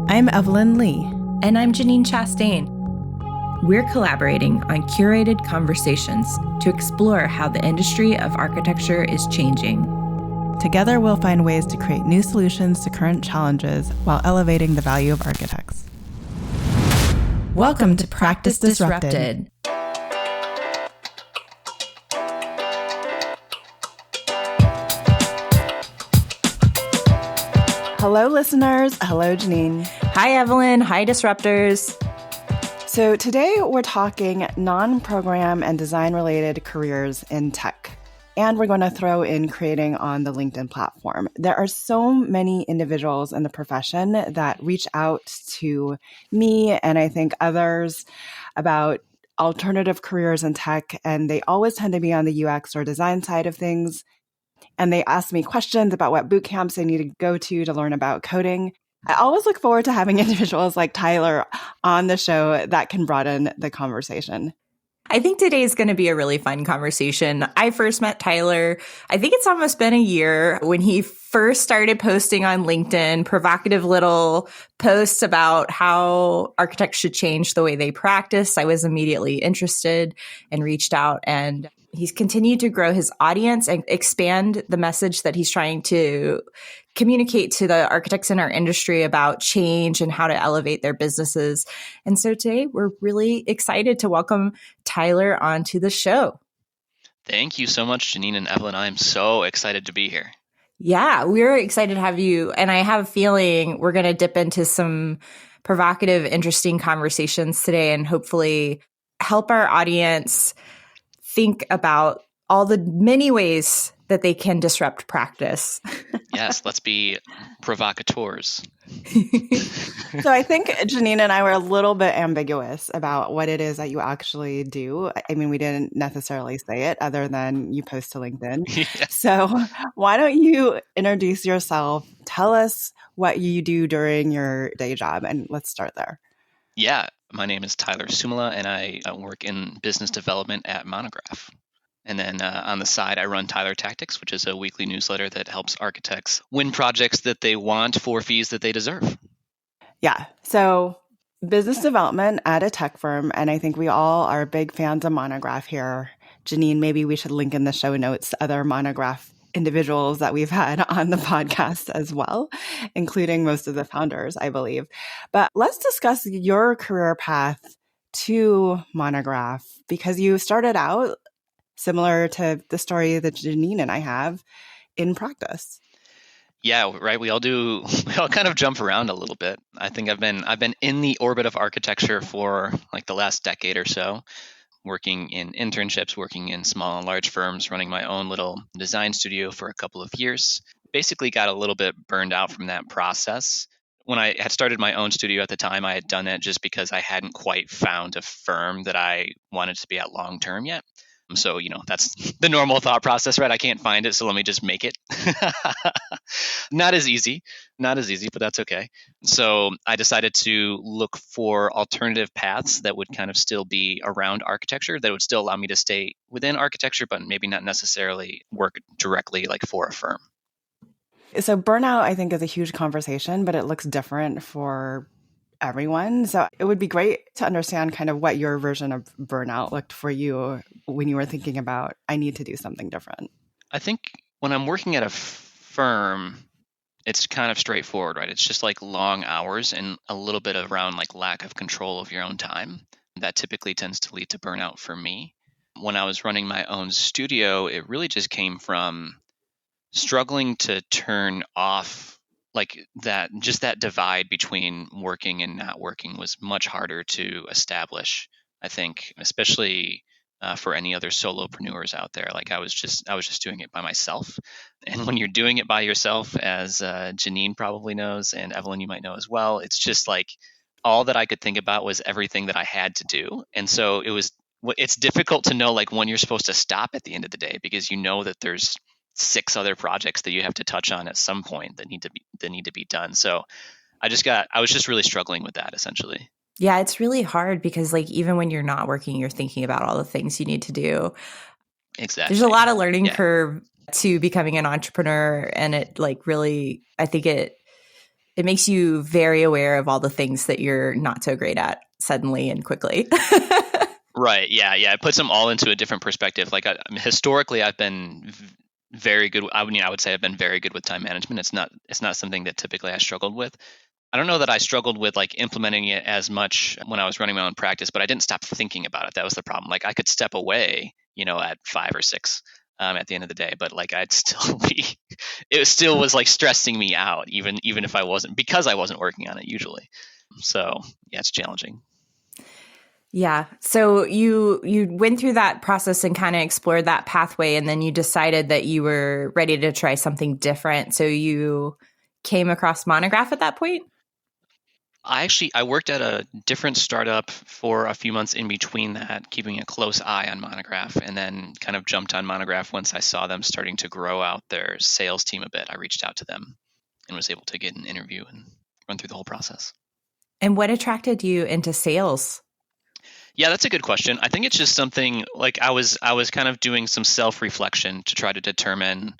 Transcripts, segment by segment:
I'm Evelyn Lee. And I'm Janine Chastain. We're collaborating on curated conversations to explore how the industry of architecture is changing. Together, we'll find ways to create new solutions to current challenges while elevating the value of architects. Welcome to Practice Disrupted. Hello, listeners. Hello, Janine. Hi, Evelyn. Hi, Disruptors. So today we're talking non-program and design-related careers in tech. And we're going to throw in creating on the LinkedIn platform. There are so many individuals in the profession that reach out to me and I think others about alternative careers in tech, and they always tend to be on the UX or design side of things. And they ask me questions about what boot camps they need to go to learn about coding. I always look forward to having individuals like Tyler on the show that can broaden the conversation. I think today is going to be a really fun conversation. I first met Tyler, I think it's almost been a year, when he first started posting on LinkedIn provocative little posts about how architects should change the way they practice. I was immediately interested and reached out, and he's continued to grow his audience and expand the message that he's trying to communicate to the architects in our industry about change and how to elevate their businesses. And so today we're really excited to welcome Tyler onto the show. Thank you so much, Janine and Evelyn. I'm so excited to be here. Yeah, we're excited to have you. And I have a feeling we're going to dip into some provocative, interesting conversations today and hopefully help our audience think about all the many ways that they can disrupt practice. Yes, let's be provocateurs. So I think Janine and I were a little bit ambiguous about what it is that you actually do. I mean, we didn't necessarily say it other than you post to LinkedIn. Yeah. So why don't you introduce yourself? Tell us what you do during your day job, and let's start there. Yeah, my name is Tyler Suomala, and I work in business development at Monograph. And then on the side, I run Tyler Tactics, which is a weekly newsletter that helps architects win projects that they want for fees that they deserve. Yeah. So business development at a tech firm. And I think we all are big fans of Monograph here. Janine, maybe we should link in the show notes other Monograph individuals that we've had on the podcast as well, including most of the founders, I believe. But let's discuss your career path to Monograph, because you started out similar to the story that Janine and I have in practice. Yeah, right. We all kind of jump around a little bit. I think I've been in the orbit of architecture for like the last decade or so, working in internships, working in small and large firms, running my own little design studio for a couple of years. Basically got a little bit burned out from that process. When I had started my own studio at the time, I had done it just because I hadn't quite found a firm that I wanted to be at long term yet. So, that's the normal thought process, right? I can't find it, so let me just make it. Not as easy, but that's okay. So I decided to look for alternative paths that would kind of still be around architecture, that would still allow me to stay within architecture, but maybe not necessarily work directly like for a firm. So burnout, I think, is a huge conversation, but it looks different for everyone. So it would be great to understand kind of what your version of burnout looked for you when you were thinking about, I need to do something different. I think when I'm working at a firm, it's kind of straightforward, right? It's just like long hours and a little bit around like lack of control of your own time. That typically tends to lead to burnout for me. When I was running my own studio, it really just came from struggling to turn off like that, just that divide between working and not working was much harder to establish, I think, especially for any other solopreneurs out there. Like I was just doing it by myself. And when you're doing it by yourself, as Janine probably knows, and Evelyn, you might know as well, it's just like all that I could think about was everything that I had to do. And so it's difficult to know like when you're supposed to stop at the end of the day, because you know that there's 6 other projects that you have to touch on at some point that need to be done. So I was just really struggling with that essentially. Yeah, it's really hard because like even when you're not working, you're thinking about all the things you need to do. Exactly. There's a lot of learning curve to becoming an entrepreneur. And it like really, I think it makes you very aware of all the things that you're not so great at suddenly and quickly. Right. Yeah. Yeah. It puts them all into a different perspective. Like historically, I've been very good. I would say I've been very good with time management. It's not something that typically I struggled with. I don't know that I struggled with like implementing it as much when I was running my own practice, but I didn't stop thinking about it. That was the problem. Like I could step away, at 5 or 6 at the end of the day, but like I'd still be, it still was like stressing me out, even if I wasn't, because I wasn't working on it usually. So yeah, it's challenging. Yeah. So you went through that process and kind of explored that pathway, and then you decided that you were ready to try something different. So you came across Monograph at that point? I worked at a different startup for a few months in between that, keeping a close eye on Monograph, and then kind of jumped on Monograph once I saw them starting to grow out their sales team a bit. I reached out to them and was able to get an interview and run through the whole process. And what attracted you into sales? Yeah, that's a good question. I think it's just something like I was kind of doing some self-reflection to try to determine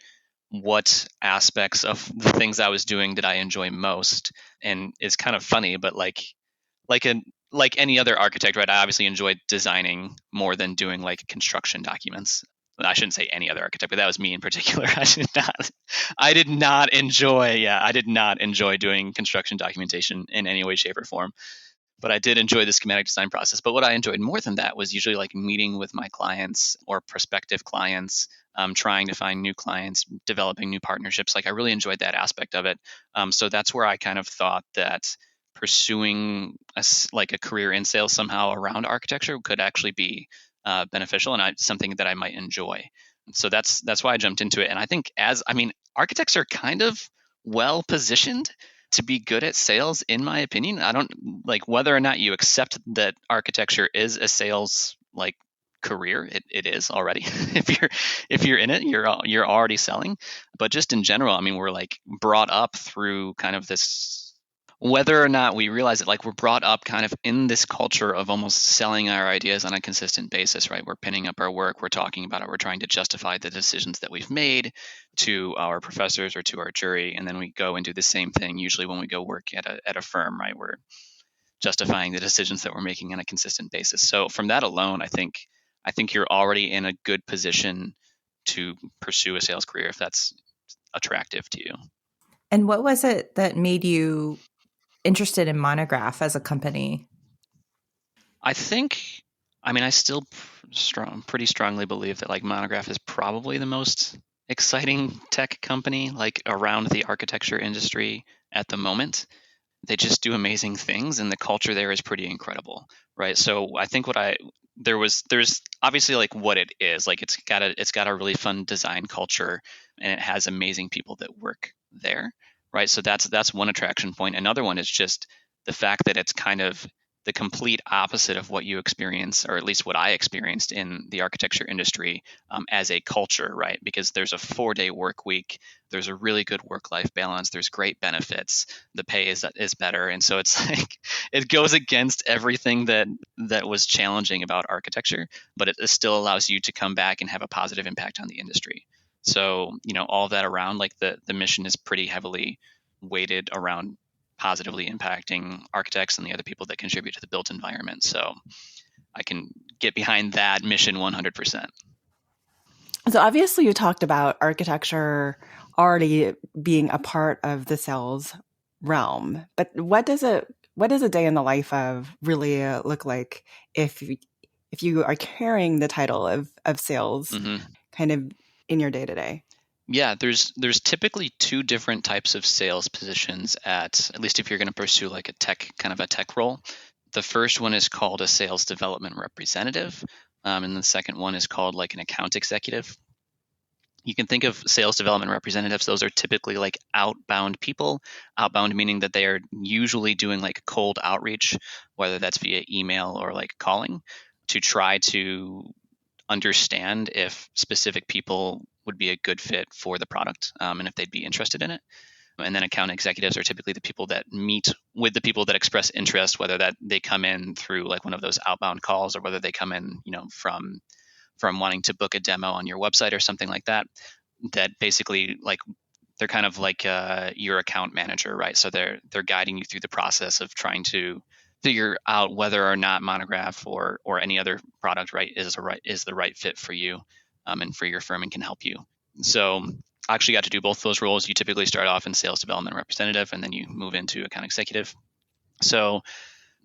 what aspects of the things I was doing did I enjoy most. And it's kind of funny, but like a like any other architect, right? I obviously enjoyed designing more than doing like construction documents. I shouldn't say any other architect, but that was me in particular. I did not enjoy doing construction documentation in any way, shape, or form. But I did enjoy the schematic design process. But what I enjoyed more than that was usually like meeting with my clients or prospective clients, trying to find new clients, developing new partnerships. Like I really enjoyed that aspect of it. So that's where I kind of thought that pursuing like a career in sales somehow around architecture could actually be beneficial and something that I might enjoy. So that's why I jumped into it. And I think architects are kind of well positioned to be good at sales, in my opinion. I don't like whether or not you accept that architecture is a sales like career. It is already. if you're in it, you're already selling. But just in general, I mean, we're like brought up through kind of this. Whether or not we realize it, like we're brought up kind of in this culture of almost selling our ideas on a consistent basis, right? We're pinning up our work, we're talking about it, we're trying to justify the decisions that we've made to our professors or to our jury, and then we go and do the same thing. Usually, when we go work at a firm, right, we're justifying the decisions that we're making on a consistent basis. So from that alone, I think you're already in a good position to pursue a sales career if that's attractive to you. And what was it that made you interested in Monograph as a company? I still pretty strongly believe that like Monograph is probably the most exciting tech company like around the architecture industry at the moment. They just do amazing things, and the culture there is pretty incredible, right? So I think there's obviously like what it is. Like it's got a really fun design culture, and it has amazing people that work there, right? So that's one attraction point. Another one is just the fact that it's kind of the complete opposite of what you experience, or at least what I experienced in the architecture industry as a culture, right? Because there's a 4-day work week, there's a really good work-life balance, there's great benefits, the pay is better, and so it's like it goes against everything that was challenging about architecture, but it still allows you to come back and have a positive impact on the industry. So all of that around, like the mission is pretty heavily weighted around positively impacting architects and the other people that contribute to the built environment. So I can get behind that mission 100%. So obviously you talked about architecture already being a part of the sales realm, but what does a day in the life of really look like if you are carrying the title of sales kind of in your day-to-day? Yeah, there's typically 2 different types of sales positions at least if you're going to pursue like a tech role. The first one is called a sales development representative, and the second one is called like an account executive. You can think of sales development representatives. Those are typically like outbound people. Outbound meaning that they are usually doing like cold outreach, whether that's via email or like calling, to try to understand if specific people would be a good fit for the product and if they'd be interested in it. And then account executives are typically the people that meet with the people that express interest, whether that they come in through like one of those outbound calls or whether they come in, from wanting to book a demo on your website or something like that. that basically like they're kind of like your account manager, right? So they're guiding you through the process of trying to figure out whether or not Monograph or any other product, right, is the right fit for you, and for your firm and can help you. So I actually got to do both those roles. You typically start off in sales development representative, and then you move into account executive. So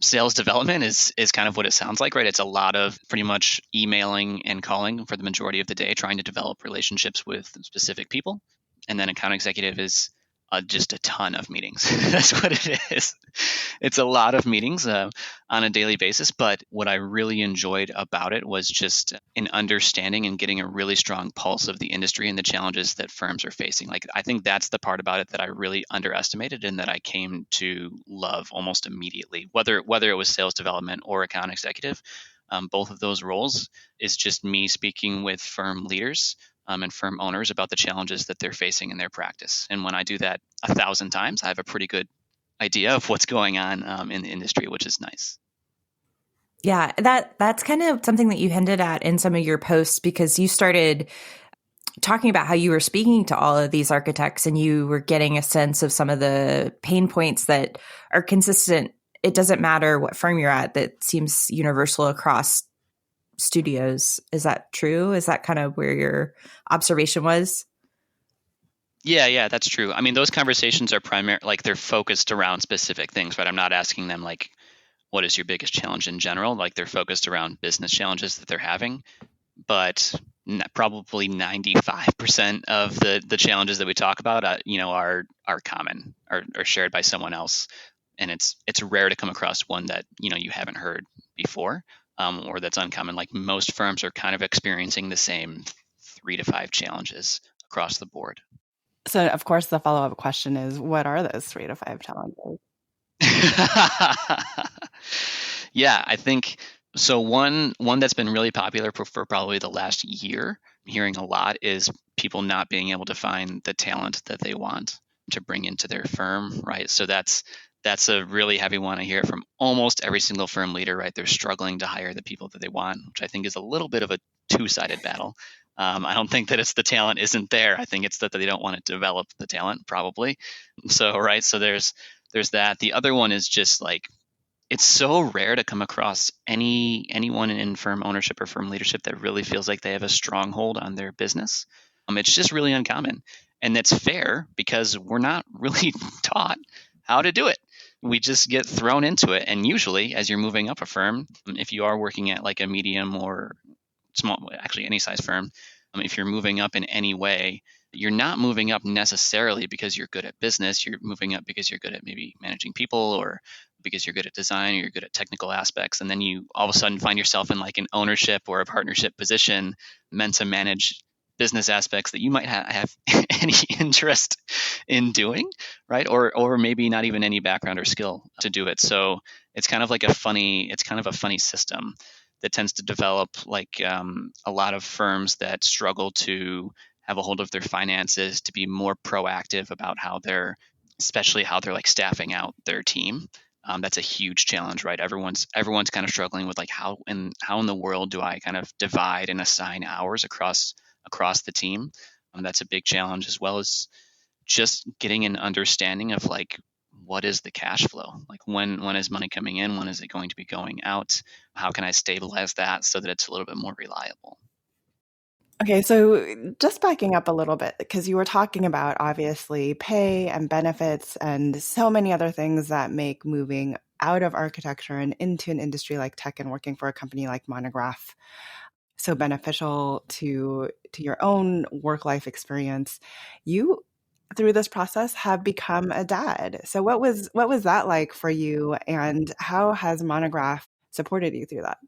sales development is kind of what it sounds like, right? It's a lot of pretty much emailing and calling for the majority of the day, trying to develop relationships with specific people. And then account executive is just a ton of meetings. That's what it is. It's a lot of meetings on a daily basis. But what I really enjoyed about it was just an understanding and getting a really strong pulse of the industry and the challenges that firms are facing. Like, I think that's the part about it that I really underestimated and that I came to love almost immediately, whether it was sales development or account executive. Both of those roles is just me speaking with firm leaders and firm owners about the challenges that they're facing in their practice. And when I do that 1,000 times, I have a pretty good idea of what's going on in the industry, which is nice. Yeah, that's kind of something that you hinted at in some of your posts, because you started talking about how you were speaking to all of these architects and you were getting a sense of some of the pain points that are consistent. It doesn't matter what firm you're at, that seems universal across studios. Is that true? Is that kind of where your observation was? Yeah, that's true. I mean, those conversations are like they're focused around specific things, right? I'm not asking them like, what is your biggest challenge in general? Like, they're focused around business challenges that they're having. But probably 95% of the challenges that we talk about, are common, are shared by someone else, and it's rare to come across one that you haven't heard before, or that's uncommon. Like, most firms are kind of experiencing the same 3 to 5 challenges across the board. So, of course, the follow-up question is, what are those 3 to 5 challenges? Yeah, I think so. One that's been really popular for probably the last year, hearing a lot, is people not being able to find the talent that they want to bring into their firm, right? So that's a really heavy one. I hear it from almost every single firm leader, right? They're struggling to hire the people that they want, which I think is a little bit of a two-sided battle. I don't think that it's the talent isn't there. I think it's that they don't want to develop the talent, probably. So, right. So there's that. The other one is just like, it's so rare to come across anyone in firm ownership or firm leadership that really feels like they have a stronghold on their business. It's just really uncommon, and that's fair because we're not really taught how to do it. We just get thrown into it, and usually, as you're moving up a firm, if you are working at like a medium or small, actually any size firm, if you're moving up in any way, you're not moving up necessarily because you're good at business. You're moving up because you're good at maybe managing people, or because you're good at design, or you're good at technical aspects. And then you all of a sudden find yourself in like an ownership or a partnership position meant to manage business aspects that you might have any interest in doing, right? Or maybe not even any background or skill to do it. So it's kind of a funny system that tends to develop, like a lot of firms that struggle to have a hold of their finances, to be more proactive about especially how they're like staffing out their team. That's a huge challenge, right? Everyone's kind of struggling with like how in the world do I kind of divide and assign hours across the team. That's a big challenge, as well as just getting an understanding of like, what is the cash flow? Like, when is money coming in? When is it going to be going out? How can I stabilize that so that it's a little bit more reliable? Okay, so just backing up a little bit, because you were talking about obviously pay and benefits and so many other things that make moving out of architecture and into an industry like tech and working for a company like Monograph so beneficial to your own work-life experience. You, through this process, have become a dad. So what was that like for you, and how has Monograph supported you through that?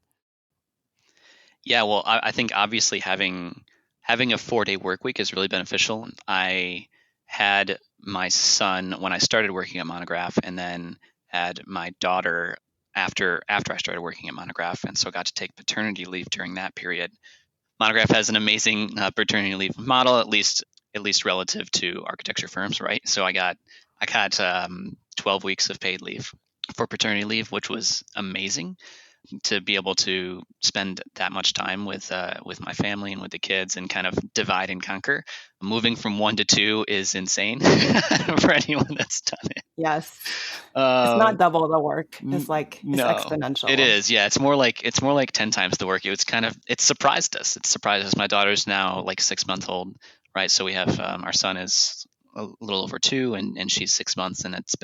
Yeah, well, I think obviously having a 4-day work week is really beneficial. I had my son when I started working at Monograph, and then had my daughter after I started working at Monograph, and so got to take paternity leave during that period. Monograph has an amazing paternity leave model, at least relative to architecture firms, right? So I got 12 weeks of paid leave for paternity leave, which was amazing. to be able to spend that much time with my family and with the kids and kind of divide and conquer. Moving from 1 to 2 is insane for anyone that's done it. Yes. It's not double the work. It's No, exponential. it is. Yeah, it's more like 10 times the work. It surprised us. It surprised us. My daughter's now like 6 months old, right? So we have our son is a little over 2, and she's 6 months, and it's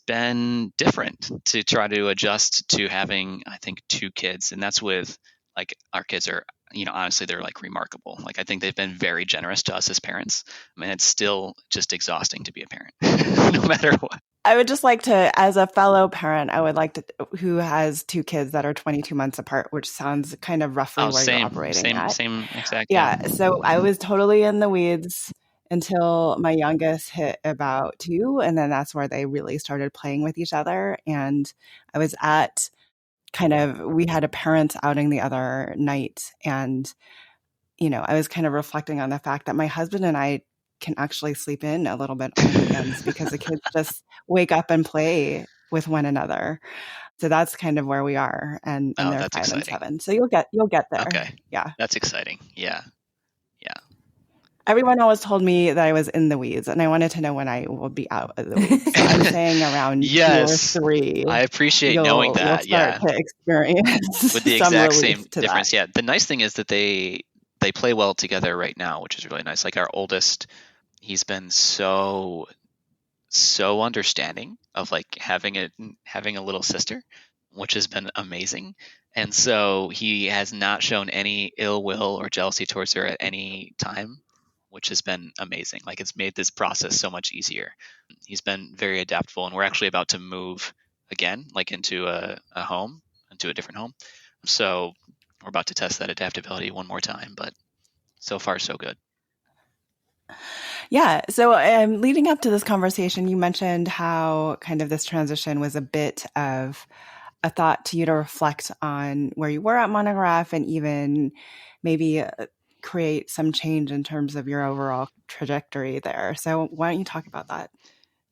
been different to try to adjust to having, I think, 2 kids, and that's with like our kids are, honestly, they're like remarkable. Like I think they've been very generous to us as parents. I mean, it's still just exhausting to be a parent, no matter what. I would just like to, as a fellow parent, I would like to, who has 2 kids that are 22 months apart, which sounds kind of roughly where you're operating at. Same exact. Yeah. So I was totally in the weeds until my youngest hit about 2. And then that's where they really started playing with each other. And I was at we had a parents outing the other night. And, I was kind of reflecting on the fact that my husband and I can actually sleep in a little bit on the weekends because the kids just wake up and play with one another. So that's kind of where we are, and they're 5 exciting. and 7. So you'll get there. Okay. Yeah. That's exciting. Yeah. Everyone always told me that I was in the weeds, and I wanted to know when I will be out of the weeds. So I'm saying around 2 or 3. I appreciate knowing that. You'll start to experience with the some exact same difference. That. Yeah. The nice thing is that they play well together right now, which is really nice. Like our oldest, he's been so understanding of like having a little sister, which has been amazing. And so he has not shown any ill will or jealousy towards her at any time, which has been amazing. Like it's made this process so much easier. He's been very adaptable, and we're actually about to move again, like into a different home. So we're about to test that adaptability one more time, but so far so good. Yeah. So leading up to this conversation, you mentioned how kind of this transition was a bit of a thought to you to reflect on where you were at Monograph and even maybe create some change in terms of your overall trajectory there. So why don't you talk about that?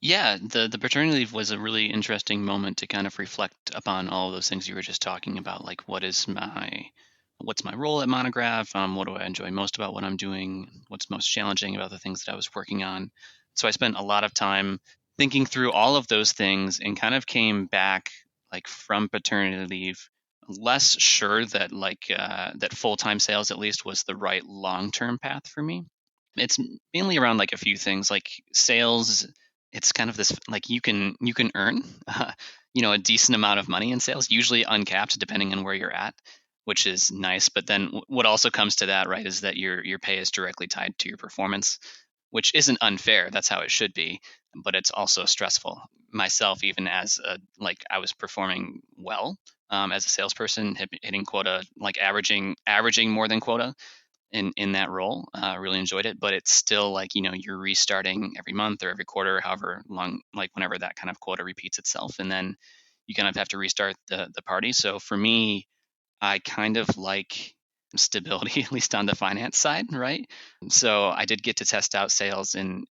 Yeah, the paternity leave was a really interesting moment to kind of reflect upon all of those things you were just talking about, like what's my role at Monograph? What do I enjoy most about what I'm doing? What's most challenging about the things that I was working on? So I spent a lot of time thinking through all of those things and kind of came back like from paternity leave less sure that that full-time sales at least was the right long-term path for me. It's mainly around like a few things, like sales. It's kind of this like you can earn a decent amount of money in sales, usually uncapped depending on where you're at, which is nice. But then what also comes to that, right, is that your pay is directly tied to your performance, which isn't unfair. That's how it should be, but it's also stressful. Myself, even as I was performing well as a salesperson, hitting quota, like averaging more than quota in that role. Really enjoyed it, but it's still like you're restarting every month or every quarter, however long, like whenever that kind of quota repeats itself, and then you kind of have to restart the party. So for me, I kind of like stability, at least on the finance side, right? So I did get to test out sales, and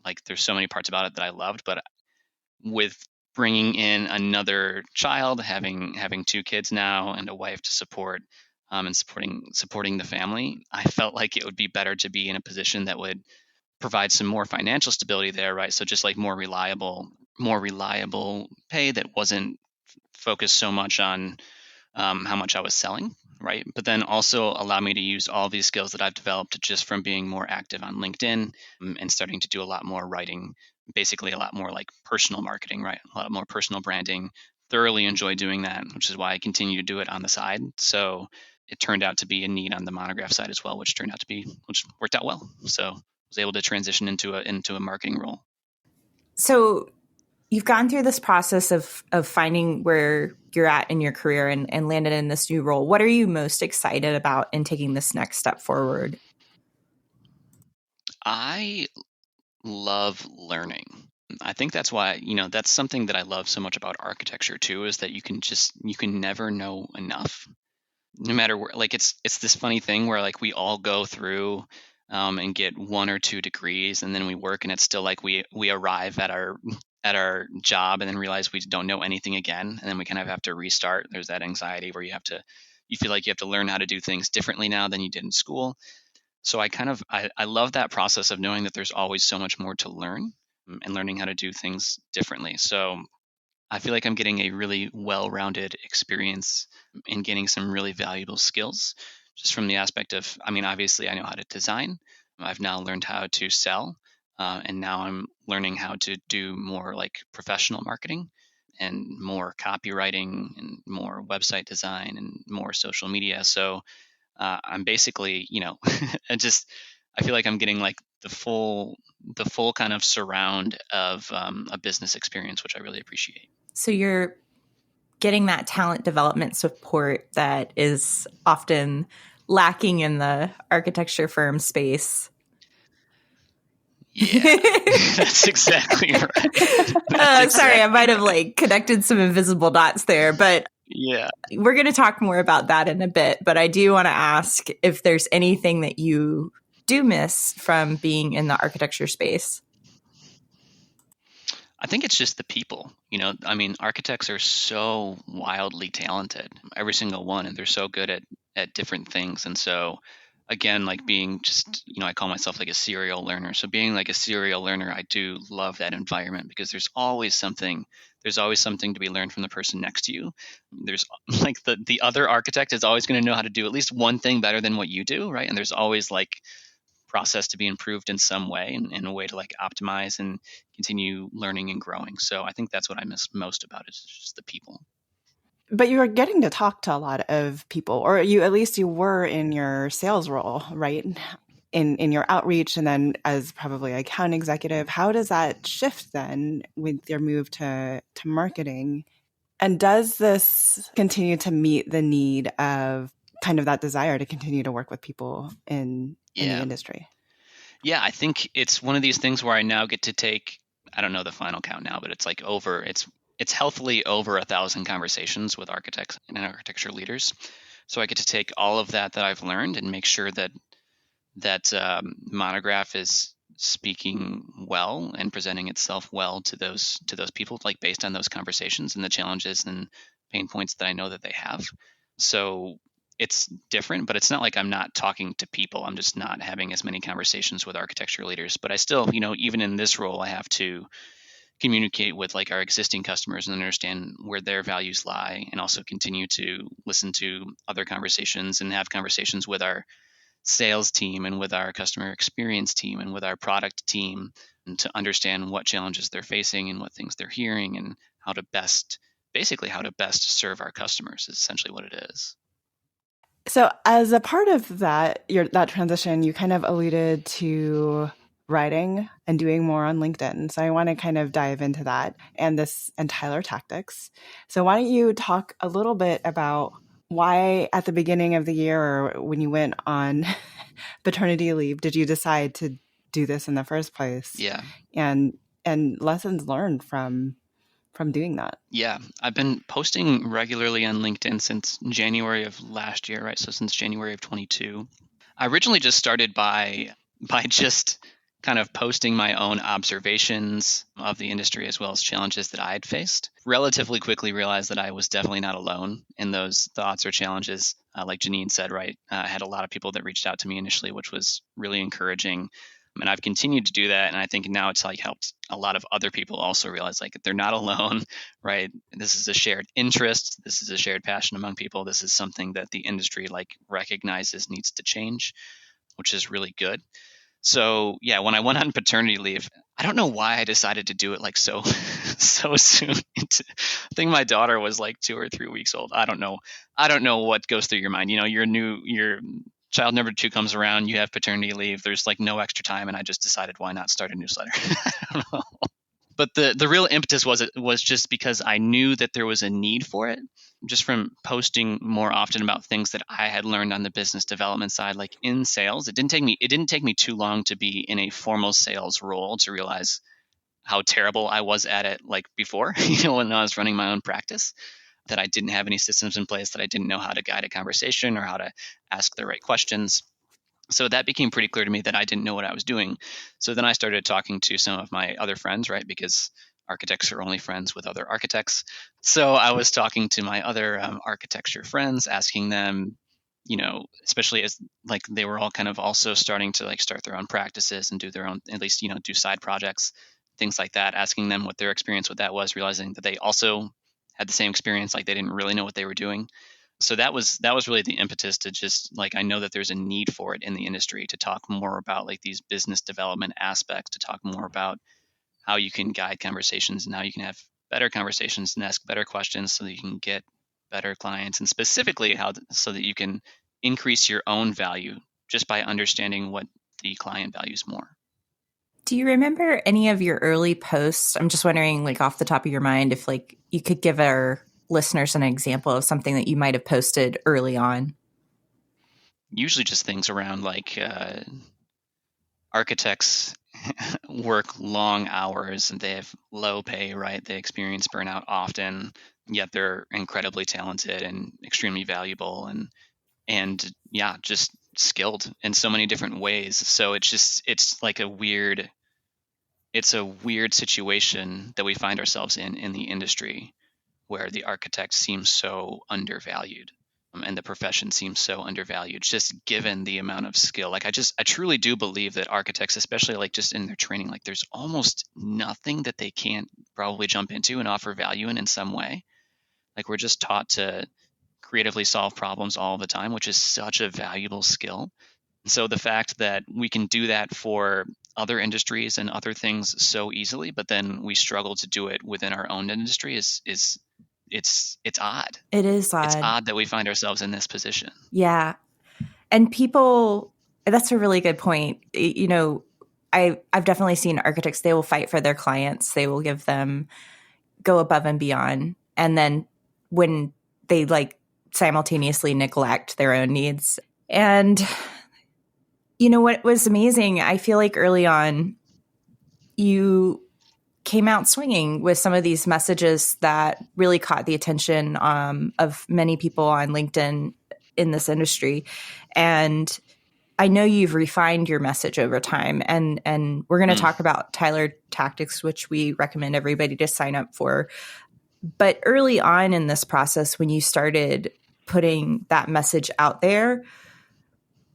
like there's so many parts about it that I loved, but with bringing in another child, having 2 kids now and a wife to support, and supporting the family, I felt like it would be better to be in a position that would provide some more financial stability there, right? So just like more reliable pay that wasn't focused so much on how much I was selling, right? But then also allow me to use all these skills that I've developed just from being more active on LinkedIn, and starting to do a lot more writing, basically a lot more like personal marketing, right? A lot more personal branding. Thoroughly enjoy doing that, which is why I continue to do it on the side. So it turned out to be a need on the Monograph side as well, which worked out well. So I was able to transition into a marketing role. So you've gone through this process of finding where you're at in your career and landed in this new role. What are you most excited about in taking this next step forward? I love learning. I think that's why, that's something that I love so much about architecture too, is that you can never know enough. No matter where, like it's this funny thing where like we all go through and get 1 or 2 degrees, and then we work, and it's still like we arrive at our at our job and then realize we don't know anything again, and then we kind of have to restart. There's that anxiety where you feel like you have to learn how to do things differently now than you did in school. So I love that process of knowing that there's always so much more to learn, and learning how to do things differently. So I feel like I'm getting a really well-rounded experience and gaining some really valuable skills just from the aspect of, I mean, obviously I know how to design. I've now learned how to sell, and now I'm learning how to do more like professional marketing and more copywriting and more website design and more social media. So I'm basically, I feel like I'm getting like the full kind of surround of a business experience, which I really appreciate. So you're getting that talent development support that is often lacking in the architecture firm space. Yeah, that's exactly right. Sorry, I might have like connected some invisible dots there, but yeah. We're going to talk more about that in a bit. But I do want to ask if there's anything that you do miss from being in the architecture space. I think it's just the people. I mean, architects are so wildly talented, every single one, and they're so good at different things. And so, again, like being just, I call myself like a serial learner. So being like a serial learner, I do love that environment because there's always something. There's always something to be learned from the person next to you. There's like the other architect is always going to know how to do at least one thing better than what you do, right? And there's always like process to be improved in some way, and in a way to like optimize and continue learning and growing. So I think that's what I miss most about it, is just the people. But you were getting to talk to a lot of people, or at least you were in your sales role, right? In your outreach, and then as probably account executive. How does that shift then with your move to marketing? And does this continue to meet the need of kind of that desire to continue to work with people in the industry? Yeah, I think it's one of these things where I now get to take, I don't know the final count now, but it's like it's healthily over 1,000 conversations with architects and architecture leaders. So I get to take all of that I've learned and make sure that Monograph is speaking well and presenting itself well to those people, like based on those conversations and the challenges and pain points that I know that they have. So it's different, but it's not like I'm not talking to people. I'm just not having as many conversations with architecture leaders. But I still, even in this role, I have to communicate with like our existing customers and understand where their values lie, and also continue to listen to other conversations and have conversations with our sales team and with our customer experience team and with our product team, and to understand what challenges they're facing and what things they're hearing, and how to best serve our customers is essentially what it is. So as a part of that transition, you kind of alluded to writing and doing more on LinkedIn. So I want to kind of dive into that and Tyler tactics. So why don't you talk a little bit about why at the beginning of the year, or when you went on paternity leave, did you decide to do this in the first place? Yeah. And lessons learned from doing that. Yeah, I've been posting regularly on LinkedIn since January of last year, right? So since January of 22. I originally just started by just kind of posting my own observations of the industry as well as challenges that I had faced. Relatively quickly realized that I was definitely not alone in those thoughts or challenges. Like Janine said, right? I had a lot of people that reached out to me initially, which was really encouraging. And I've continued to do that. And I think now it's like helped a lot of other people also realize like they're not alone, right? This is a shared interest. This is a shared passion among people. This is something that the industry like recognizes needs to change, which is really good. So yeah, when I went on paternity leave, I don't know why I decided to do it like so soon. I think my daughter was like 2 or 3 weeks old. I don't know what goes through your mind. Your child number 2 comes around, you have paternity leave. There's like no extra time, and I just decided why not start a newsletter. I don't know. But the real impetus was just because I knew that there was a need for it, just from posting more often about things that I had learned on the business development side, like in sales. It didn't take me too long to be in a formal sales role to realize how terrible I was at it, like before, when I was running my own practice, that I didn't have any systems in place, that I didn't know how to guide a conversation or how to ask the right questions. So that became pretty clear to me that I didn't know what I was doing. So then I started talking to some of my other friends, right? Because architects are only friends with other architects. So I was talking to my other architecture friends, asking them, especially as like they were all kind of also starting to like start their own practices and do their own, at least, do side projects, things like that, asking them what their experience with that was, realizing that they also had the same experience, like they didn't really know what they were doing. So that was really the impetus to just like, I know that there's a need for it in the industry to talk more about like these business development aspects, to talk more about how you can guide conversations and how you can have better conversations and ask better questions so that you can get better clients, and specifically so that you can increase your own value just by understanding what the client values more. Do you remember any of your early posts? I'm just wondering, like off the top of your mind, if like you could give our listeners an example of something that you might have posted early on. Usually just things around like architects work long hours and they have low pay, right? They experience burnout often, yet they're incredibly talented and extremely valuable and yeah, just skilled in so many different ways. So it's like a weird situation that we find ourselves in the industry, where the architect seems so undervalued, and the profession seems so undervalued, just given the amount of skill. Like I truly do believe that architects, especially like just in their training, like there's almost nothing that they can't probably jump into and offer value in some way. Like we're just taught to creatively solve problems all the time, which is such a valuable skill. And so the fact that we can do that for other industries and other things so easily, but then we struggle to do it within our own industry is it's odd. It is odd. It's odd that we find ourselves in this position. Yeah. And people, that's a really good point. I've definitely seen architects, they will fight for their clients. They will go above and beyond. And then when they like simultaneously neglect their own needs. And what was amazing, I feel like early on, you came out swinging with some of these messages that really caught the attention of many people on LinkedIn in this industry. And I know you've refined your message over time. And we're going to talk about Tyler Tactics, which we recommend everybody to sign up for. But early on in this process, when you started putting that message out there,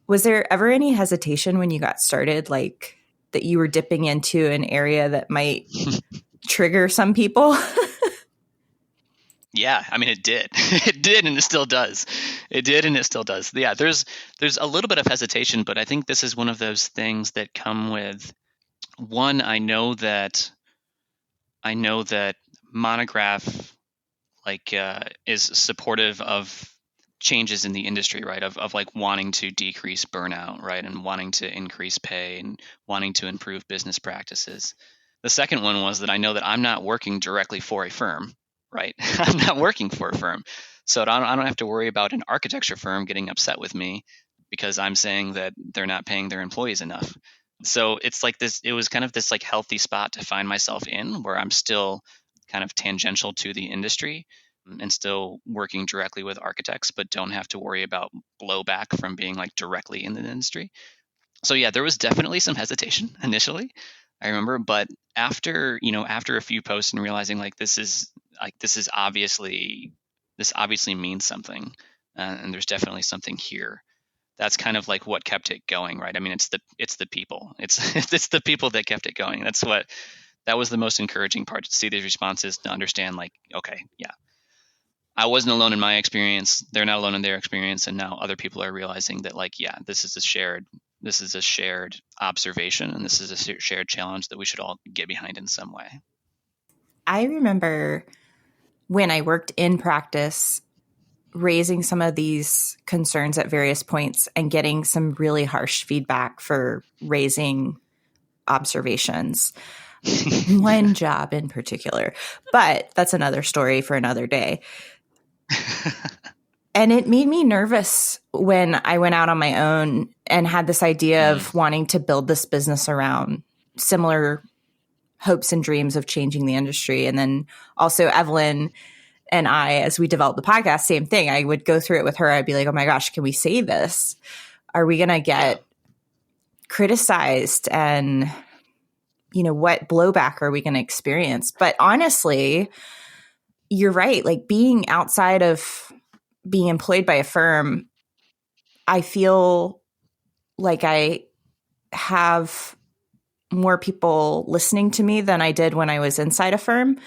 was there ever any hesitation when you got started, like that you were dipping into an area that might trigger some people? Yeah, I mean, it did. It did, and it still does. It did, and it still does. Yeah, there's a little bit of hesitation, but I think this is one of those things that come with, one, I know that Monograph is supportive of changes in the industry, right? Of like wanting to decrease burnout, right? And wanting to increase pay and wanting to improve business practices. The second one was that I know that I'm not working directly for a firm, right? I'm not working for a firm. So I don't have to worry about an architecture firm getting upset with me because I'm saying that they're not paying their employees enough. So it's like this, it was kind of this like healthy spot to find myself in, where I'm still kind of tangential to the industry and still working directly with architects, but don't have to worry about blowback from being like directly in the industry. So yeah, there was definitely some hesitation initially, I remember, but after a few posts and realizing like this obviously means something, and there's definitely something here. That's kind of like what kept it going, right? I mean, it's the people. It's the people that kept it going. That was the most encouraging part, to see these responses, to understand like, okay, yeah, I wasn't alone in my experience. They're not alone in their experience, and now other people are realizing that like, yeah, this is a shared observation, and this is a shared challenge that we should all get behind in some way. I remember when I worked in practice, raising some of these concerns at various points and getting some really harsh feedback for raising observations. One job in particular, but that's another story for another day. And it made me nervous when I went out on my own and had this idea of wanting to build this business around similar hopes and dreams of changing the industry. And then also Evelyn and I, as we developed the podcast, same thing. I would go through it with her. I'd be like, oh my gosh, can we say this? Are we going to get criticized? And what blowback are we going to experience? But honestly, you're right. Like being outside of being employed by a firm, I feel like I have more people listening to me than I did when I was inside a firm.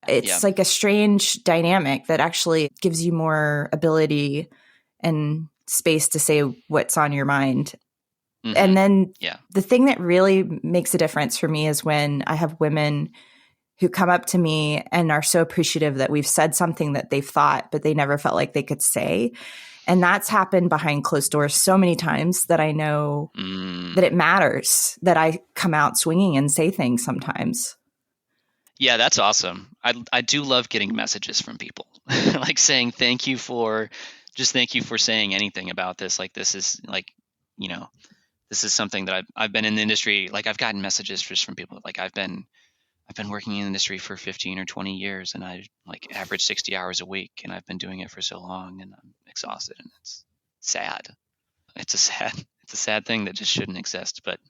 It's like a strange dynamic that actually gives you more ability and space to say what's on your mind. Mm-hmm. And then the thing that really makes a difference for me is when I have women who come up to me and are so appreciative that we've said something that they've thought, but they never felt like they could say. And that's happened behind closed doors so many times that I know that it matters that I come out swinging and say things sometimes. Yeah, that's awesome. I do love getting messages from people like saying thank you for saying anything about this. Like this is like, this is something that I've been in the industry. Like I've gotten messages just from people like I've been working in the industry for 15 or 20 years and I like average 60 hours a week and I've been doing it for so long and I'm exhausted and it's sad. It's a sad thing that just shouldn't exist. But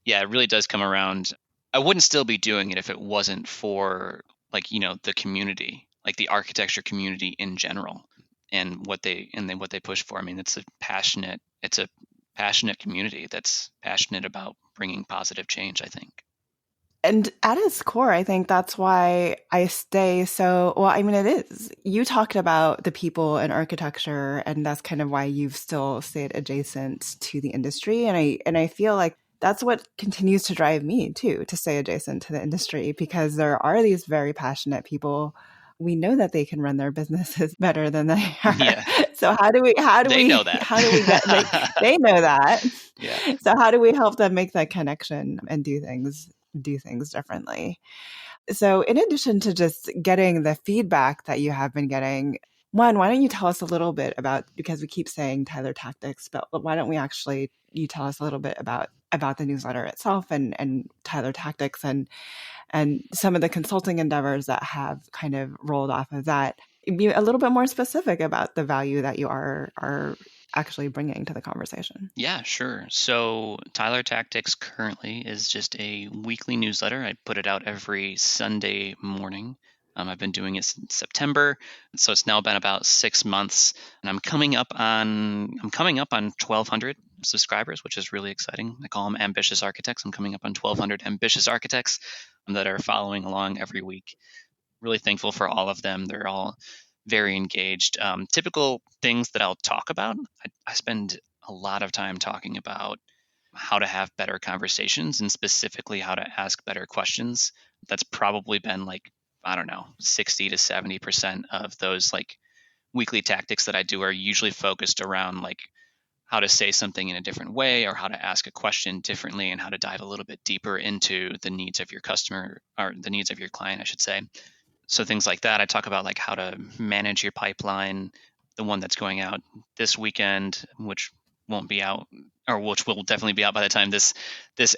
yeah, it really does come around. I wouldn't still be doing it if it wasn't for like, the community, like the architecture community in general and what they push for. I mean, it's a passionate community that's passionate about bringing positive change, I think. And at its core, I think that's why I stay so, well, I mean, it is. You talked about the people in architecture, and that's kind of why you've still stayed adjacent to the industry. And I feel like that's what continues to drive me too, to stay adjacent to the industry, because there are these very passionate people. We know that they can run their businesses better than they are. Yeah. So they know that. How do we get, they know that. Yeah. So how do we help them make that connection and do things differently? So in addition to just getting the feedback that you have been getting, one, why don't you tell us a little bit about, because we keep saying Tyler Tactics, but why don't you tell us a little bit about the newsletter itself and Tyler Tactics and some of the consulting endeavors that have kind of rolled off of that. Be a little bit more specific about the value that you are actually bringing to the conversation. Yeah, sure. So Tyler Tactics currently is just a weekly newsletter. I put it out every Sunday morning. I've been doing it since September, so it's now been about 6 months, and I'm coming up on 1,200 subscribers, which is really exciting. I call them ambitious architects. I'm coming up on 1,200 ambitious architects that are following along every week. Really thankful for all of them. They're all very engaged. Typical things that I'll talk about. I spend a lot of time talking about how to have better conversations and specifically how to ask better questions. That's probably been like, I don't know, 60 to 70% of those like weekly tactics that I do are usually focused around like how to say something in a different way or how to ask a question differently and how to dive a little bit deeper into the needs of your customer or the needs of your client, I should say. So things like that. I talk about like how to manage your pipeline, the one that's going out this weekend, which won't be out, or which will definitely be out by the time this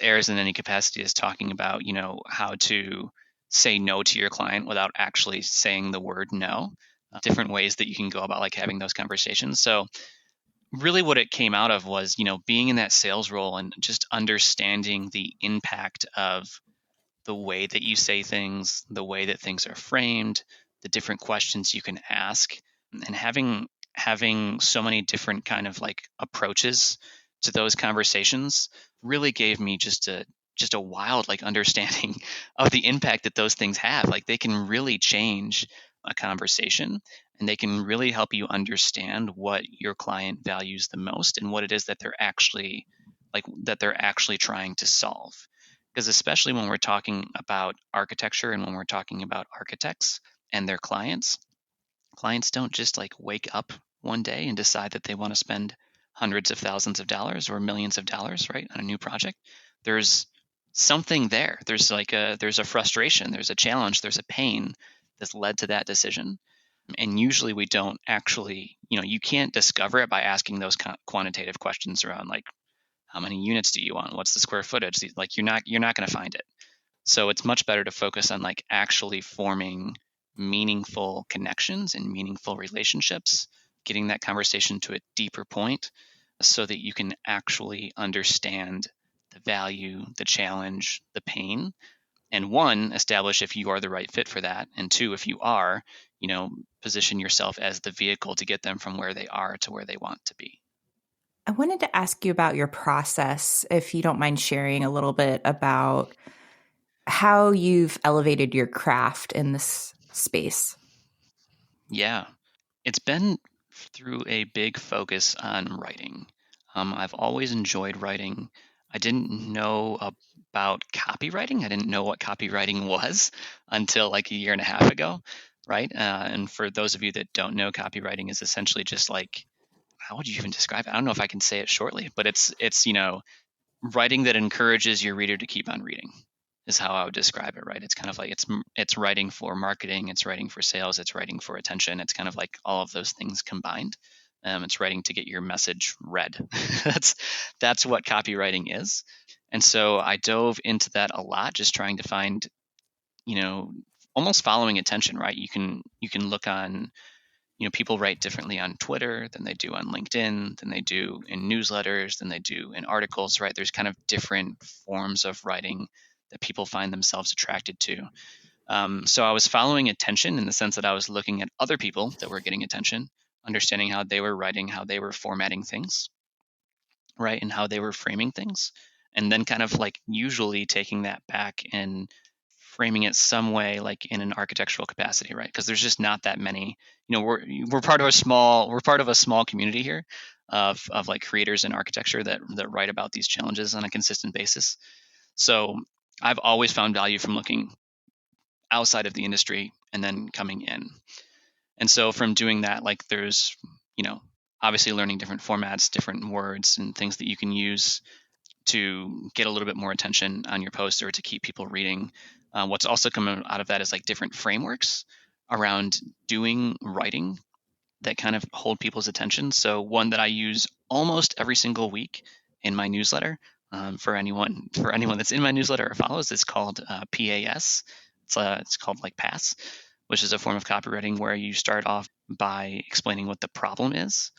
airs in any capacity, is talking about, how to say no to your client without actually saying the word no. Different ways that you can go about like having those conversations. So really what it came out of was, being in that sales role and just understanding the impact of the way that you say things, the way that things are framed, the different questions you can ask, and having so many different kind of like approaches to those conversations really gave me just a wild like understanding of the impact that those things have. Like they can really change a conversation and they can really help you understand what your client values the most and what it is that they're actually trying to solve. Because especially when we're talking about architecture and when we're talking about architects and their clients don't just like wake up one day and decide that they want to spend hundreds of thousands of dollars or millions of dollars, right, on a new project. There's something there. There's a frustration, there's a challenge, there's a pain that's led to that decision. And usually we don't actually, you can't discover it by asking those quantitative questions around like, how many units do you want? What's the square footage? Like you're not going to find it. So it's much better to focus on like actually forming meaningful connections and meaningful relationships, getting that conversation to a deeper point so that you can actually understand the value, the challenge, the pain. And one, establish if you are the right fit for that. And two, if you are, position yourself as the vehicle to get them from where they are to where they want to be. I wanted to ask you about your process, if you don't mind sharing a little bit about how you've elevated your craft in this space. Yeah, it's been through a big focus on writing. I've always enjoyed writing. I didn't know about copywriting. I didn't know what copywriting was until like a year and a half ago, right? And for those of you that don't know, copywriting is essentially just like, how would you even describe it? I don't know if I can say it shortly, but it's writing that encourages your reader to keep on reading is how I would describe it, right? It's kind of like it's writing for marketing, it's writing for sales, it's writing for attention. It's kind of like all of those things combined. It's writing to get your message read. that's what copywriting is. And so I dove into that a lot, just trying to find, almost following attention, right? You can look on, people write differently on Twitter than they do on LinkedIn, than they do in newsletters, than they do in articles, right? There's kind of different forms of writing that people find themselves attracted to. So I was following attention in the sense that I was looking at other people that were getting attention, understanding how they were writing, how they were formatting things, right? And how they were framing things. And then kind of like usually taking that back and framing it some way like in an architectural capacity, right? Because there's just not that many. We're part of a small community here of like creators in architecture that write about these challenges on a consistent basis. So I've always found value from looking outside of the industry and then coming in. And so from doing that, like there's, obviously learning different formats, different words and things that you can use to get a little bit more attention on your post or to keep people reading. What's also coming out of that is like different frameworks around doing writing that kind of hold people's attention. So one that I use almost every single week in my newsletter, for anyone that's in my newsletter or follows, it's called PAS. It's called like PASS, which is a form of copywriting where you start off by explaining what the problem is.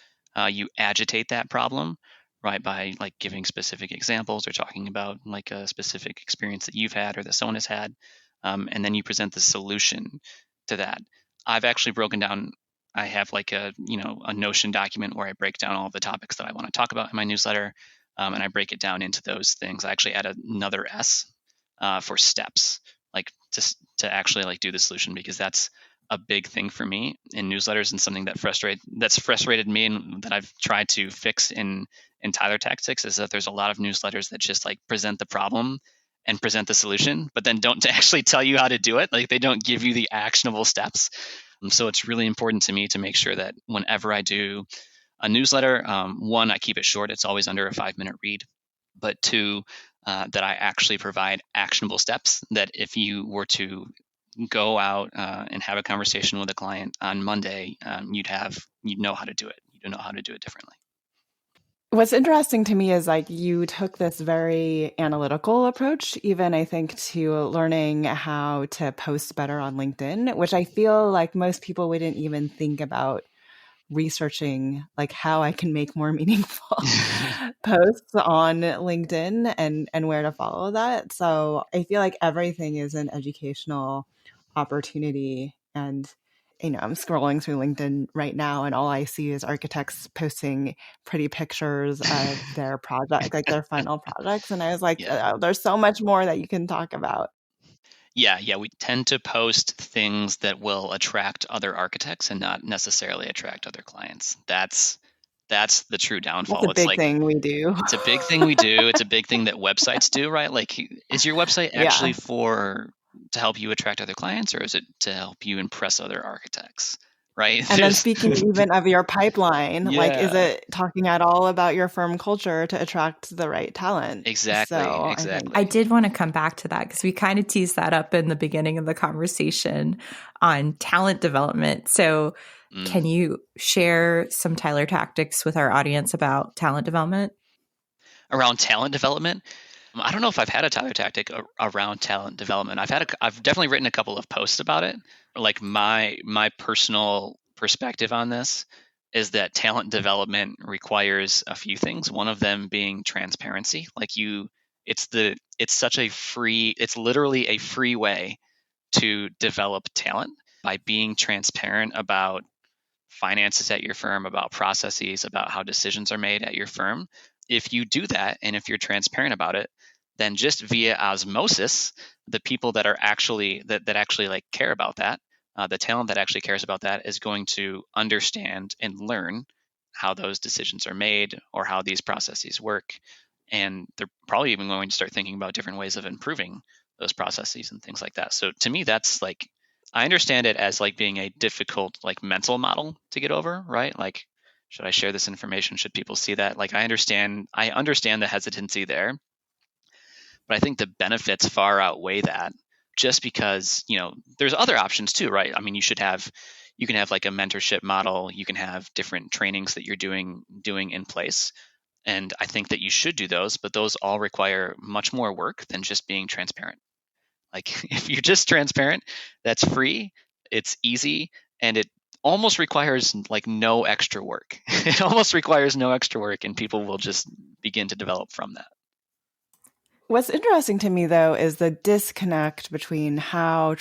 You agitate that problem, right, by like giving specific examples or talking about like a specific experience that you've had or that someone has had, and then you present the solution to that. I've actually broken down. I have like a Notion document where I break down all the topics that I want to talk about in my newsletter, and I break it down into those things. I actually add another S for steps, like to actually like do the solution, because that's a big thing for me in newsletters and something that's frustrated me and that I've tried to fix in Tyler Tactics is that there's a lot of newsletters that just like present the problem and present the solution, but then don't actually tell you how to do it. Like they don't give you the actionable steps. So it's really important to me to make sure that whenever I do a newsletter, one, I keep it short. It's always under a 5-minute read. But two, that I actually provide actionable steps that if you were to go out and have a conversation with a client on Monday, you'd know how to do it. You'd know how to do it differently. What's interesting to me is like you took this very analytical approach, even I think to learning how to post better on LinkedIn, which I feel like most people wouldn't even think about researching like how I can make more meaningful posts on LinkedIn and where to follow that. So I feel like everything is an educational opportunity. And I'm scrolling through LinkedIn right now and all I see is architects posting pretty pictures of their project, like their final projects. And I was like, Yeah. there's so much more that you can talk about. Yeah, we tend to post things that will attract other architects and not necessarily attract other clients. That's the true downfall. That's a big thing we do. It's a big thing we do. It's a big thing that websites do, right? Like, is your website actually to help you attract other clients, or is it to help you impress other architects? Right. And then speaking even of your pipeline, like, is Yeah. it talking at all about your firm culture to attract the right talent? Exactly. So Exactly. I did want to come back to that because we kind of teased that up in the beginning of the conversation on talent development. So can you share some Tyler tactics with our audience about talent development? Around talent development? I don't know if I've had a Tyler tactic around talent development. I've definitely written a couple of posts about it. Like my personal perspective on this is that talent development requires a few things. One of them being transparency. Like you it's literally a free way to develop talent by being transparent about finances at your firm, about processes, about how decisions are made at your firm. If you do that, and if you're transparent about it, then just via osmosis, the people that are actually that actually like care about that, the talent that actually cares about that, is going to understand and learn how those decisions are made or how these processes work. And they're probably even going to start thinking about different ways of improving those processes and things like that. So to me, that's like, I understand it as like being a difficult like mental model to get over, right? Like, should I share this information? Should people see that? Like, I understand the hesitancy there, but I think the benefits far outweigh that, just because, there's other options too, right? I mean, you can have like a mentorship model, you can have different trainings that you're doing in place. And I think that you should do those, but those all require much more work than just being transparent. Like, if you're just transparent, that's free, it's easy, and it almost requires like no extra work. It almost requires no extra work, and people will just begin to develop from that. What's interesting to me, though, is the disconnect between how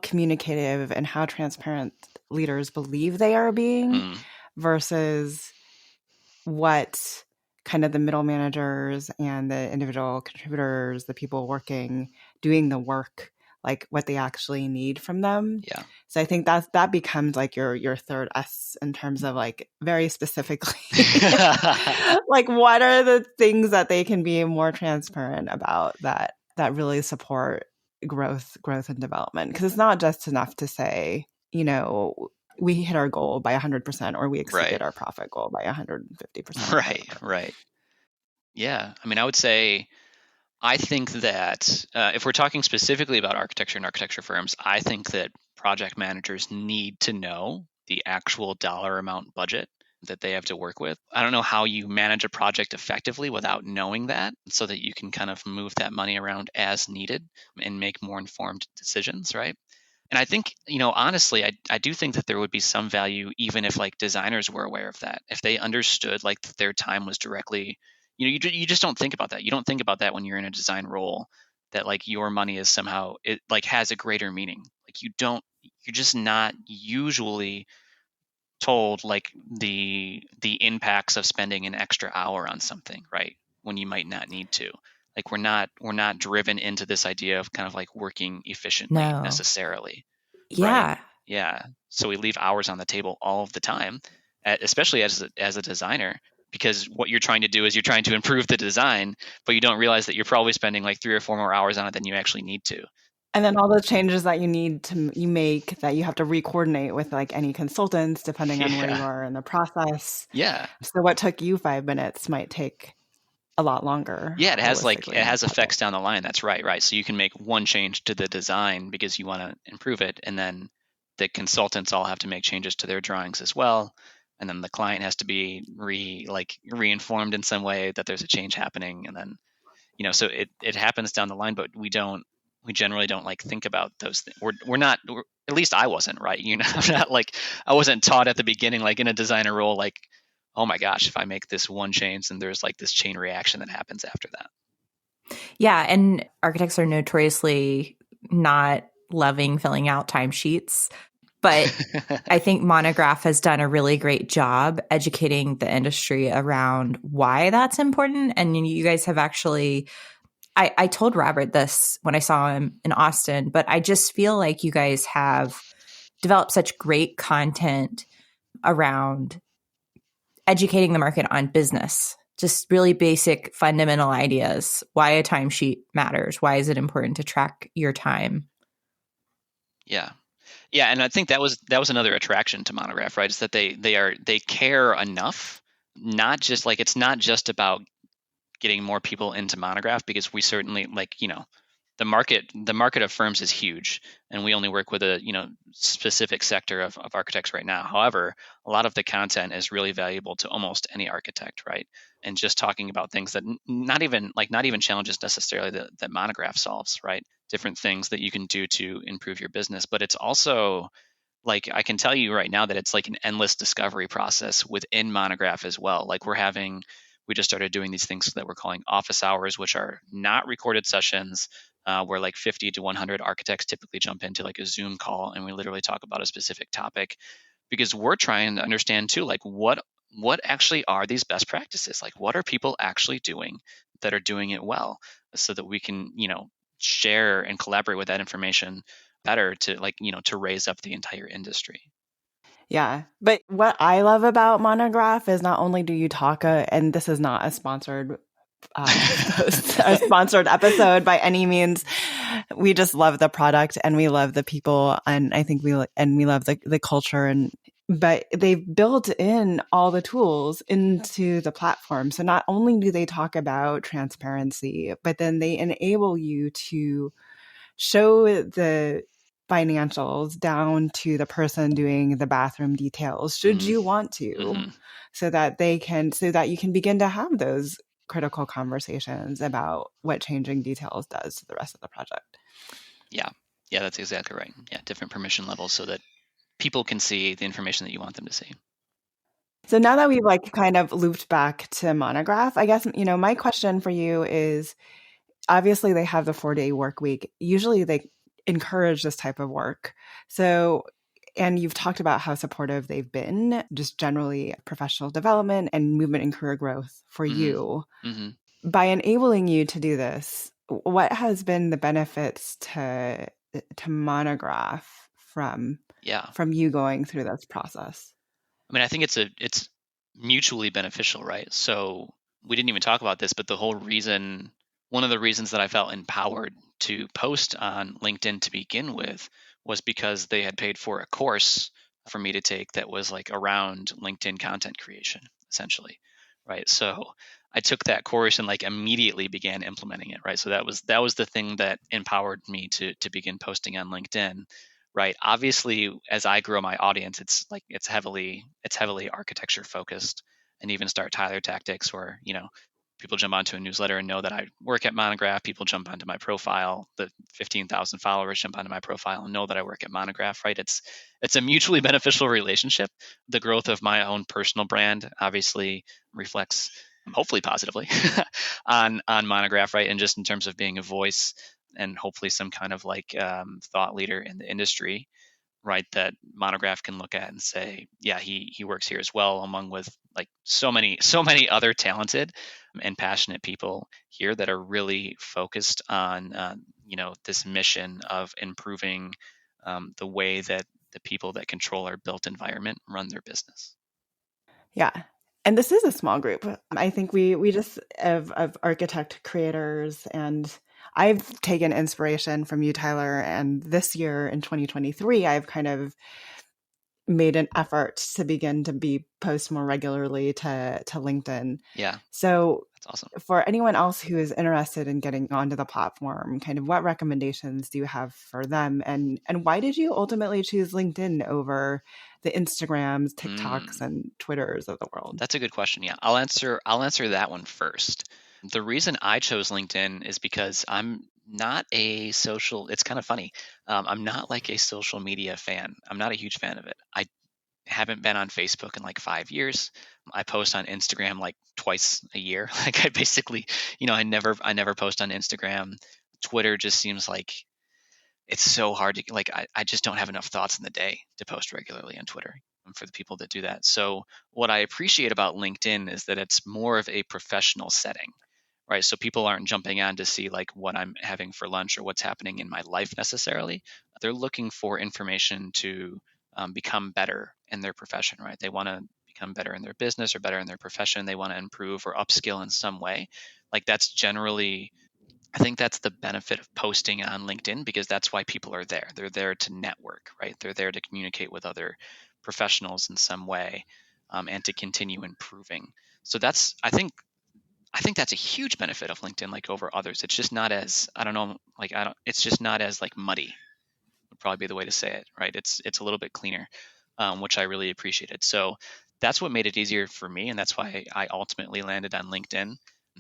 communicative and how transparent leaders believe they are being versus what kind of the middle managers and the individual contributors, the people doing the work, like what they actually need from them. Yeah. So I think that becomes like your third S in terms of like very specifically, like what are the things that they can be more transparent about that really support growth and development? Because it's not just enough to say, we hit our goal by 100% or we exceeded our profit goal by 150%. Right. Yeah. I mean, I would say, I think that if we're talking specifically about architecture and architecture firms, I think that project managers need to know the actual dollar amount budget that they have to work with. I don't know how you manage a project effectively without knowing that, so that you can kind of move that money around as needed and make more informed decisions, right? And I think, honestly, I do think that there would be some value, even if like designers were aware of that, if they understood like that their time was directly, you just don't think about that. You don't think about that when you're in a design role, that like your money is somehow, it like has a greater meaning. Like you're just not usually told like the impacts of spending an extra hour on something, right? When you might not need to. Like we're not driven into this idea of kind of like working efficiently necessarily. Yeah. Right? Yeah. So we leave hours on the table all of the time, especially as a designer, because what you're trying to do is you're trying to improve the design, but you don't realize that you're probably spending like 3 or 4 more hours on it than you actually need to. And then all the changes that you make that you have to re-coordinate with like any consultants, depending on where you are in the process. Yeah. So what took you 5 minutes might take a lot longer. Yeah, it has effects down the line. That's right. So you can make one change to the design because you want to improve it, and then the consultants all have to make changes to their drawings as well, and then the client has to be re-informed in some way that there's a change happening, and then so it happens down the line, but we generally don't like think about those things. We're not, at least I wasn't, right? I'm not like, I wasn't taught at the beginning, like in a designer role, like, oh my gosh, if I make this one change, then there's like this chain reaction that happens after that. Yeah. And architects are notoriously not loving filling out timesheets. But I think Monograph has done a really great job educating the industry around why that's important. And you guys have actually, I told Robert this when I saw him in Austin, but I just feel like you guys have developed such great content around educating the market on business, just really basic fundamental ideas, why a timesheet matters, why is it important to track your time. Yeah, and I think that was another attraction to Monograph, right? Is that they care enough, not just like, it's not just about getting more people into Monograph, because we certainly the market of firms is huge, and we only work with a specific sector of architects right now. However, a lot of the content is really valuable to almost any architect, right? And just talking about things that not even challenges necessarily that Monograph solves, right? Different things that you can do to improve your business. But it's also like, I can tell you right now that it's like an endless discovery process within Monograph as well. Like we've we just started doing these things that we're calling office hours, which are not recorded sessions, where like 50 to 100 architects typically jump into like a Zoom call, and we literally talk about a specific topic, because we're trying to understand too, like what actually are these best practices? Like, what are people actually doing that are doing it well, so that we can, share and collaborate with that information better to, like, to raise up the entire industry. Yeah. But what I love about Monograph is not only do you talk, and this is not a sponsored a sponsored episode by any means. We just love the product and we love the people, and I think we love the culture, but they've built in all the tools into the platform. So not only do they talk about transparency, but then they enable you to show the financials down to the person doing the bathroom details, should you want to, so that you can begin to have those critical conversations about what changing details does to the rest of the project. Yeah, that's exactly right. Yeah, different permission levels so that people can see the information that you want them to see. So now that we've like kind of looped back to Monograph, I guess, my question for you is, obviously they have the 4-day work week. Usually they encourage this type of work. So, and you've talked about how supportive they've been, just generally professional development and movement and career growth for you. By enabling you to do this, what has been the benefits to Monograph from you going through this process? I mean, I think it's mutually beneficial, right? So we didn't even talk about this, but one of the reasons that I felt empowered to post on LinkedIn to begin with was because they had paid for a course for me to take that was like around LinkedIn content creation, essentially, right? So I took that course and like immediately began implementing it, right? So that was the thing that empowered me to begin posting on LinkedIn. Right. Obviously, as I grow my audience, it's heavily architecture focused, and even start Tyler Tactics, where people jump onto a newsletter and know that I work at Monograph. People jump onto my profile. The 15,000 followers jump onto my profile and know that I work at Monograph. Right. It's a mutually beneficial relationship. The growth of my own personal brand obviously reflects, hopefully positively, on Monograph. Right. And just in terms of being a voice and hopefully some kind of like thought leader in the industry, right, that Monograph can look at and say, yeah, he works here as well, along with like so many other talented and passionate people here that are really focused on this mission of improving the way that the people that control our built environment run their business. Yeah. And this is a small group. I think we just of architect creators, and I've taken inspiration from you, Tyler. And this year in 2023, I've kind of made an effort to begin to post more regularly to LinkedIn. Yeah. So that's awesome. For anyone else who is interested in getting onto the platform, kind of what recommendations do you have for them? And why did you ultimately choose LinkedIn over the Instagrams, TikToks, and Twitters of the world? That's a good question. Yeah, I'll answer that one first. The reason I chose LinkedIn is because I'm not a social. It's kind of funny. I'm not like a social media fan. I'm not a huge fan of it. I haven't been on Facebook in like 5 years. I post on Instagram like twice a year. Like I basically, I never post on Instagram. Twitter just seems like it's so hard to, like, I just don't have enough thoughts in the day to post regularly on Twitter for the people that do that. So what I appreciate about LinkedIn is that it's more of a professional setting, right? So people aren't jumping on to see like what I'm having for lunch or what's happening in my life necessarily. They're looking for information to become better in their profession, right? They want to become better in their business or better in their profession. They want to improve or upskill in some way. Like that's generally, I think that's the benefit of posting on LinkedIn, because that's why people are there. They're there to network, right? They're there to communicate with other professionals in some way, and to continue improving. So I think that's a huge benefit of LinkedIn, like over others. It's just not as, it's just not as like muddy, would probably be the way to say it, right? It's a little bit cleaner, which I really appreciated. So that's what made it easier for me, and that's why I ultimately landed on LinkedIn.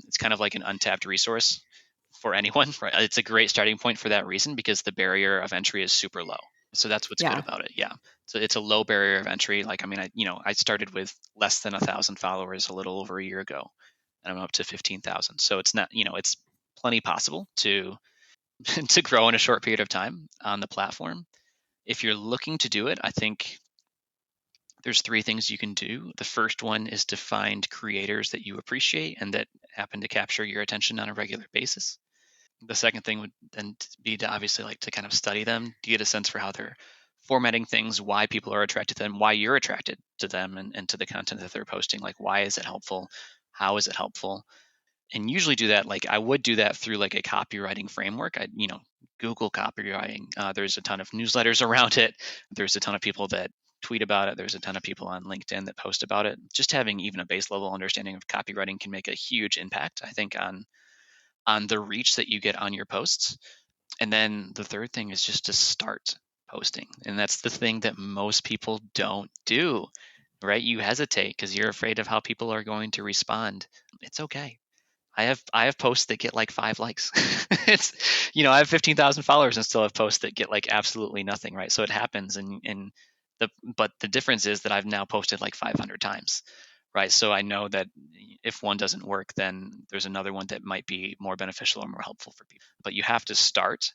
It's kind of like an untapped resource for anyone, right? It's a great starting point for that reason, because the barrier of entry is super low. So that's what's good about it. Yeah. So it's a low barrier of entry. Like, I mean, I started with less than 1,000 followers a little over a year ago. and I'm up to 15,000. So it's not, it's plenty possible to to grow in a short period of time on the platform. If you're looking to do it, I think there's 3 things you can do. The first one is to find creators that you appreciate and that happen to capture your attention on a regular basis. The second thing would then be to obviously like to kind of study them, to get a sense for how they're formatting things, why people are attracted to them, why you're attracted to them and to the content that they're posting. Like, why is it helpful? How is it helpful? And usually do that, like I would do that through like a copywriting framework. I, Google copywriting. There's a ton of newsletters around it. There's a ton of people that tweet about it. There's a ton of people on LinkedIn that post about it. Just having even a base level understanding of copywriting can make a huge impact, I think, on the reach that you get on your posts. And then the third thing is just to start posting. And that's the thing that most people don't do, right? You hesitate because you're afraid of how people are going to respond. It's okay. I have posts that get like 5 likes. It's, I have 15,000 followers and still have posts that get like absolutely nothing, right? So it happens. But the difference is that I've now posted like 500 times, right? So I know that if one doesn't work, then there's another one that might be more beneficial or more helpful for people. But you have to start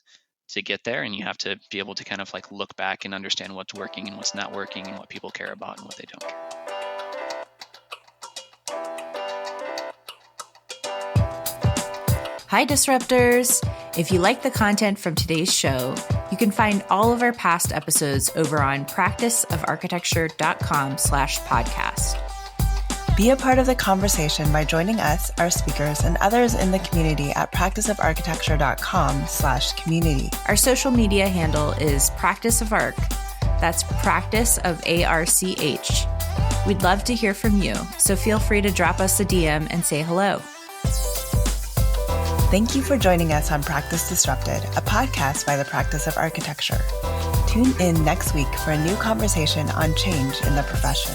to get there, and you have to be able to kind of like look back and understand what's working and what's not working and what people care about and what they don't care. Hi, Disruptors! If you like the content from today's show, you can find all of our past episodes over on practiceofarchitecture.com/podcast. Be a part of the conversation by joining us, our speakers, and others in the community at practiceofarchitecture.com/community. Our social media handle is Practice of Arch. That's Practice of ARCH. We'd love to hear from you, so feel free to drop us a DM and say hello. Thank you for joining us on Practice Disrupted, a podcast by the Practice of Architecture. Tune in next week for a new conversation on change in the profession.